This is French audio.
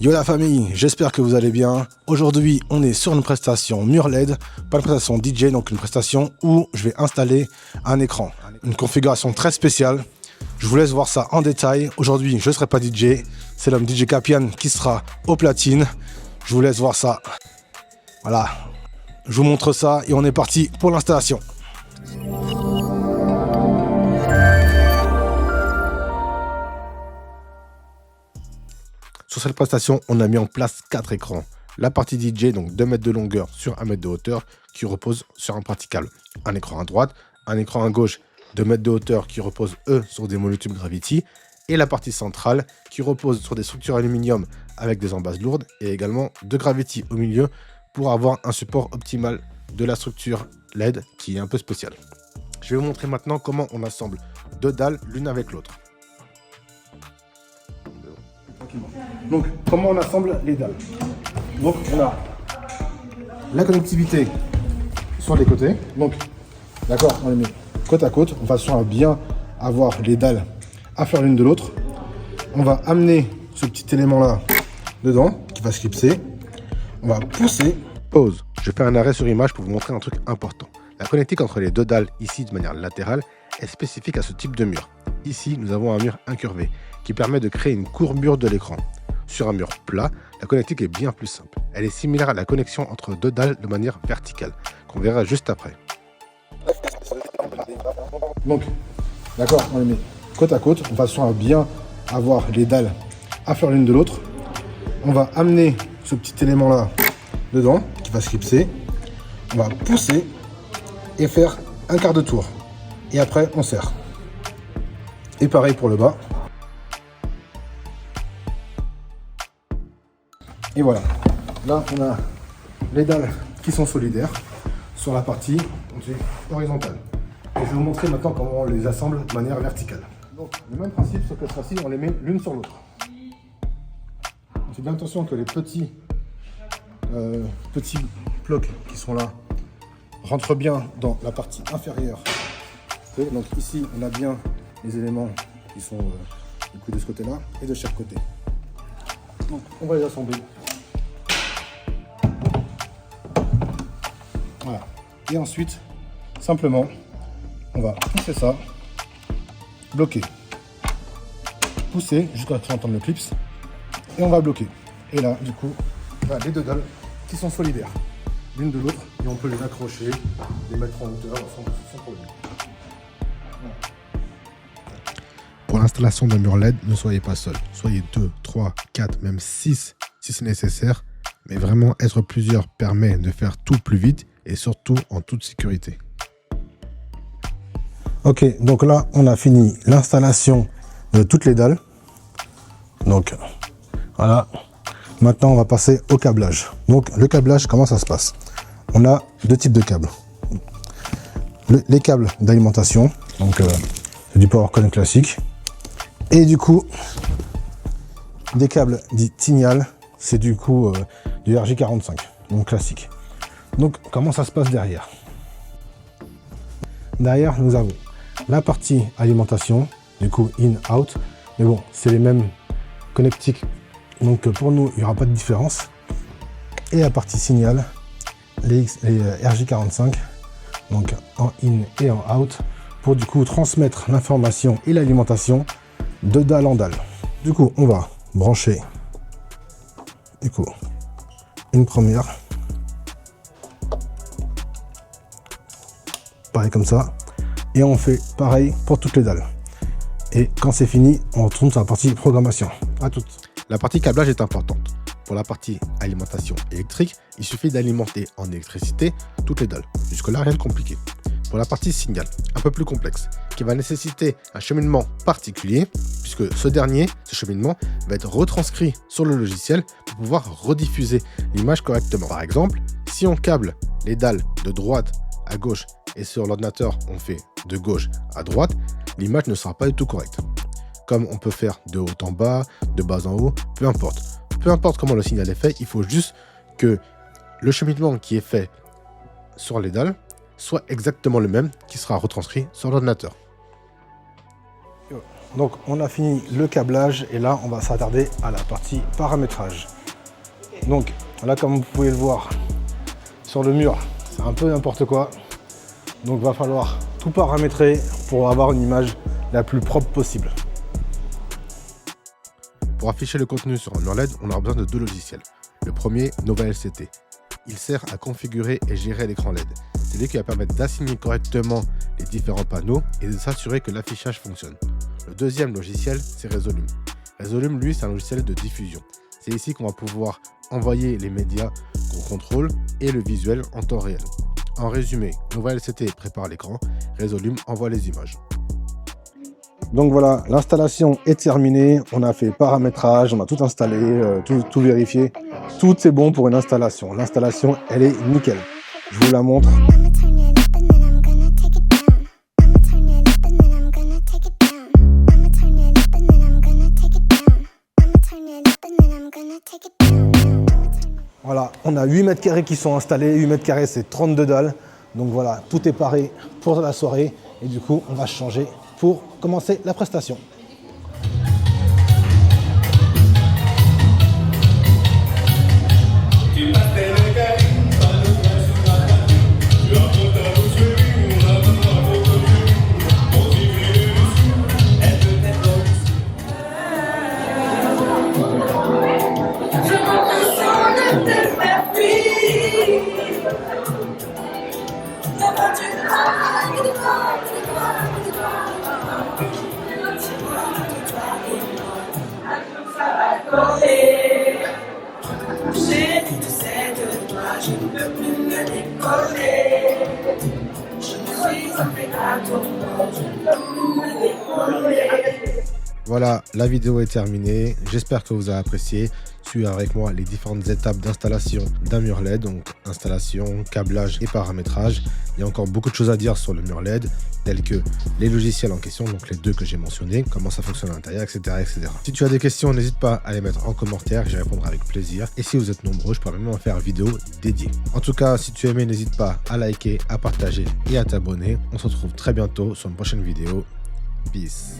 Yo la famille, j'espère que vous allez bien. Aujourd'hui, on est sur une prestation mur LED, pas une prestation DJ, donc une prestation où je vais installer un écran. Une configuration très spéciale. Je vous laisse voir ça en détail. Aujourd'hui, je ne serai pas DJ, c'est l'homme DJ Capian qui sera au platine. Je vous laisse voir ça. Voilà, je vous montre ça et on est parti pour l'installation. Sur cette prestation, on a mis en place 4 écrans. La partie DJ, donc 2 mètres de longueur sur 1 mètre de hauteur, qui repose sur un praticable. Un écran à droite, un écran à gauche, 2 mètres de hauteur, qui repose, eux, sur des monotubes Gravity. Et la partie centrale, qui repose sur des structures aluminium avec des embases lourdes, et également de Gravity au milieu, pour avoir un support optimal de la structure LED, qui est un peu spéciale. Je vais vous montrer maintenant comment on assemble 2 dalles l'une avec l'autre. Donc, comment on assemble les dalles? Donc, on a la connectivité sur les côtés. Donc, d'accord, on les met côte à côte, de façon à bien avoir les dalles à faire l'une de l'autre. On va amener ce petit élément-là dedans, qui va se clipser. On va pousser. Pause. Je vais faire un arrêt sur image pour vous montrer un truc important. La connectique entre les deux dalles, ici de manière latérale, est spécifique à ce type de mur. Ici, nous avons un mur incurvé, qui permet de créer une courbure de l'écran. Sur un mur plat, la connectique est bien plus simple. Elle est similaire à la connexion entre deux dalles de manière verticale, qu'on verra juste après. Donc, d'accord, on les met côte à côte, de façon à bien avoir les dalles à faire l'une de l'autre. On va amener ce petit élément-là dedans, qui va se clipser. On va pousser et faire un quart de tour. Et après, on serre. Et pareil pour le bas. Et voilà, là on a les dalles qui sont solidaires sur la partie horizontale. Et je vais vous montrer maintenant comment on les assemble de manière verticale. Donc le même principe, sauf que cette fois-ci on les met l'une sur l'autre. Faites bien attention que les petits blocs qui sont là rentrent bien dans la partie inférieure. Et donc ici on a bien les éléments qui sont du coup de ce côté-là et de chaque côté. Donc on va les assembler. Voilà. Et ensuite, simplement, on va pousser ça, bloquer, pousser jusqu'à ce qu'on entende le clips, et on va bloquer. Et là, du coup, on a les deux dalles qui sont solidaires, l'une de l'autre, et on peut les accrocher, les mettre en hauteur sans problème. Voilà. Pour l'installation d'un mur LED, ne soyez pas seul. Soyez 2, 3, 4, même 6 si c'est nécessaire. Mais vraiment, être plusieurs permet de faire tout plus vite et surtout en toute sécurité. Ok, donc là, on a fini l'installation de toutes les dalles. Donc, voilà. Maintenant, on va passer au câblage. Donc, le câblage, comment ça se passe? On a 2 types de câbles. Les câbles d'alimentation, donc c'est du PowerConnect classique. Et du coup, des câbles dits Tignal, c'est du coup du RJ45, donc classique. Donc, comment ça se passe derrière? Derrière, nous avons la partie alimentation, du coup in-out, mais bon, c'est les mêmes connectiques, donc pour nous, il n'y aura pas de différence. Et la partie signal, les RJ45, donc en in et en out, pour du coup transmettre l'information et l'alimentation de dalle en dalle. Du coup, on va brancher du coup une première, pareil comme ça, et on fait pareil pour toutes les dalles. Et quand c'est fini, on retourne sur la partie programmation. À toutes. La partie câblage est importante. Pour la partie alimentation électrique, il suffit d'alimenter en électricité toutes les dalles. Jusque-là, rien de compliqué. Pour la partie signal, un peu plus complexe, qui va nécessiter un cheminement particulier, puisque ce cheminement, va être retranscrit sur le logiciel pour pouvoir rediffuser l'image correctement. Par exemple, si on câble les dalles de droite à gauche et sur l'ordinateur, on fait de gauche à droite, l'image ne sera pas du tout correcte. Comme on peut faire de haut en bas, de bas en haut, peu importe. Peu importe comment le signal est fait, il faut juste que le cheminement qui est fait sur les dalles soit exactement le même qui sera retranscrit sur l'ordinateur. Donc on a fini le câblage et là on va s'attarder à la partie paramétrage. Donc là, comme vous pouvez le voir sur le mur, c'est un peu n'importe quoi. Donc va falloir tout paramétrer pour avoir une image la plus propre possible. Pour afficher le contenu sur un mur LED, on aura besoin de deux logiciels. Le premier, Nova LCT. Il sert à configurer et gérer l'écran LED. C'est lui qui va permettre d'assigner correctement les différents panneaux et de s'assurer que l'affichage fonctionne. Le deuxième logiciel, c'est Resolume. Resolume, lui, c'est un logiciel de diffusion. C'est ici qu'on va pouvoir envoyer les médias qu'on contrôle et le visuel en temps réel. En résumé, Nova LCT prépare l'écran, Resolume envoie les images. Donc voilà, l'installation est terminée, on a fait paramétrage, on a tout installé, tout vérifié. Tout est bon pour une installation. L'installation, elle est nickel. Je vous la montre. Voilà, on a 8 mètres carrés qui sont installés. 8 mètres carrés, c'est 32 dalles. Donc voilà, tout est paré pour la soirée. Et du coup, on va changer pour commencer la prestation. Voilà, la vidéo est terminée. J'espère que vous avez apprécié. Suivez avec moi les différentes étapes d'installation d'un mur LED, donc installation, câblage et paramétrage. Il y a encore beaucoup de choses à dire sur le mur LED, tels que les logiciels en question, donc les deux que j'ai mentionnés, comment ça fonctionne à l'intérieur, etc., etc. Si tu as des questions, n'hésite pas à les mettre en commentaire, j'y répondrai avec plaisir. Et si vous êtes nombreux, je pourrais même en faire une vidéo dédiée. En tout cas, si tu as aimé, n'hésite pas à liker, à partager et à t'abonner. On se retrouve très bientôt sur une prochaine vidéo. Peace.